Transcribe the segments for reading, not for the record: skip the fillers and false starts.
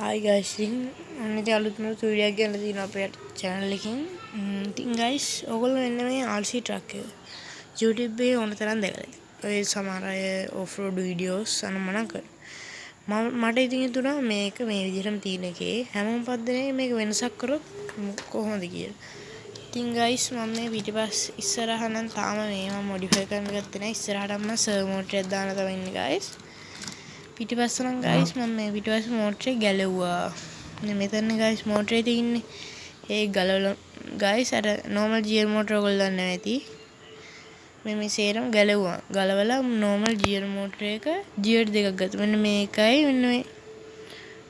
Hi guys, ඉතින් අලුත්ම video එකක් ගන්න තියෙනවා අපේ channel එකෙන්. ඉතින් guys, ඔයගොල්ලෝ මෙන්න මේ RC truck එක YouTube එකේ ඕන තරම් දැකලා ඉතින්. ඔය සමහර අය off road videos අනම්මනම් කරනවා. මට ඉතින් හිතුණා මේක මේ විදිහටම තියෙන එකේ හැමෝම පද්දනේ මේක වෙනසක් කරොත් කොහොමද කියලා. ඉතින් guys මම මේ පිටිපස්ස ඉස්සරහ නම් තාම මේ මම modify කරන්න ගත්තේ නැහැ. ඉස්සරහටම servo motor එකක් දාන්න තමයි ඉන්නේ guys. පිටිපස්ස නම් guys මම මේ පිටිපස්ස motor එක ගැලවුවා. මෙතන guys motor එක තියෙන්නේ. ඒ ගලවලා guys අර normal gear motor ඔයගොල්ලෝ දන්නේ නැති. මේ සේරම ගැලවුවා. ගලවලා normal gear motor එක gear දෙකක් ගත්තා. මෙන්න මේකයි මෙන්න මේ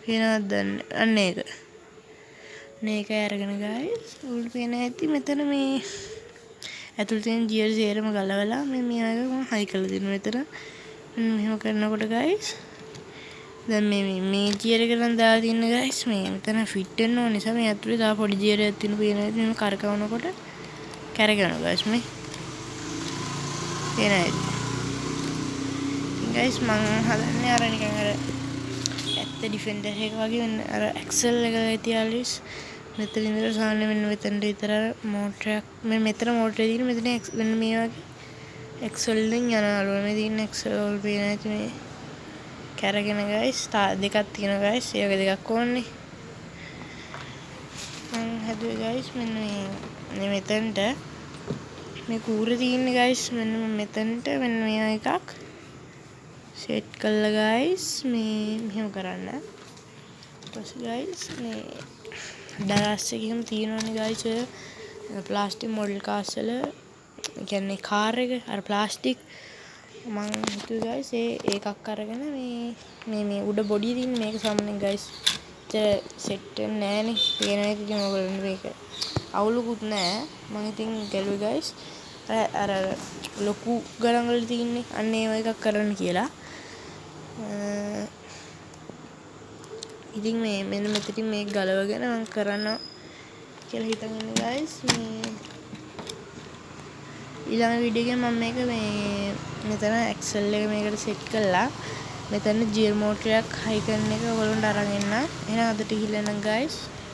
වෙනවද දන්නේ. අන්න ඒක. මේකයි අරගෙන guys ඔයගොල්ලෝ පේන ඇති මෙතන මේ ඇතුළේ තියෙන gear සේරම ගලවලා මේ මේක මම හයි කරලා දෙනවා මෙතන. මෙහෙම කරනකොට guys දැන් මේ gear එක නම් දාලා තින්න guys මේ මෙතන fit වෙන්න ඕන නිසා මේ ඇතුලේ තා පොඩි gear එකක් තියෙන පේනවා මේ කරකවනකොට කැරගෙනවා guys මේ පේනවා ඉතින් guys මම හදන්නේ අර නිකන් අර ඇත්ත defender එක වගේ වෙන අර axle එක තියාලිස් මෙතන ඉඳලා සාමාන්‍ය මෙන්න මෙතනට විතර motor එක මේ මෙතන motor එක තියෙන මෙතන මෙන්න මේ වගේ axle එකෙන් යනවලු මේ තියෙන axle වල පේනවා ඉතින් මේ කැරගෙන guys දෙකක් තියෙනවා guys ඒ වගේ දෙකක් ඕනේ මම හදුවේ guys මෙන්න මේ මෙතනට මේ කූරේ තියෙන්නේ guys මෙන්න මෙතනට මෙන්න මේ එකක් සෙට් කළා guys මේ මෙහෙම කරන්න ඊට guys මේ ඩරස් එකේම තියෙනවනේ guys ඔය ප්ලාස්ටික් මොඩල් කාස් වල කියන්නේ කාර් එක අර ප්ලාස්ටික් මම හිතුවේ guys ඒකක් අරගෙන මේ උඩ බොඩිය තියෙන මේක සාමාන්‍යයෙන් guys සෙට් වෙන්නේ නැහනේ පේනවා ඉතින් ඔයගොල්ලෝ මේක අවුලකුත් නැහැ මම ඉතින් ගැලුවේ guys අර ලොකු ගණන් වල තියෙන්නේ අන්න ඒ වගේ එකක් කරන්න කියලා ඉතින් මේ මෙන්න මෙතනින් මේක ගලවගෙන මම කරනවා කියලා හිතන් ඉන්නේ guys මේ ඊළඟ වීඩියෝ එකේ මම මේක මේ මෙතන axle එක මේකට සෙට් කළා මෙතන gear motor එකක් හයි කරන එක ඔයගොල්ලන්ට අරන් එන්න එහෙනම් අදට ගිහිල්ලා නම් guys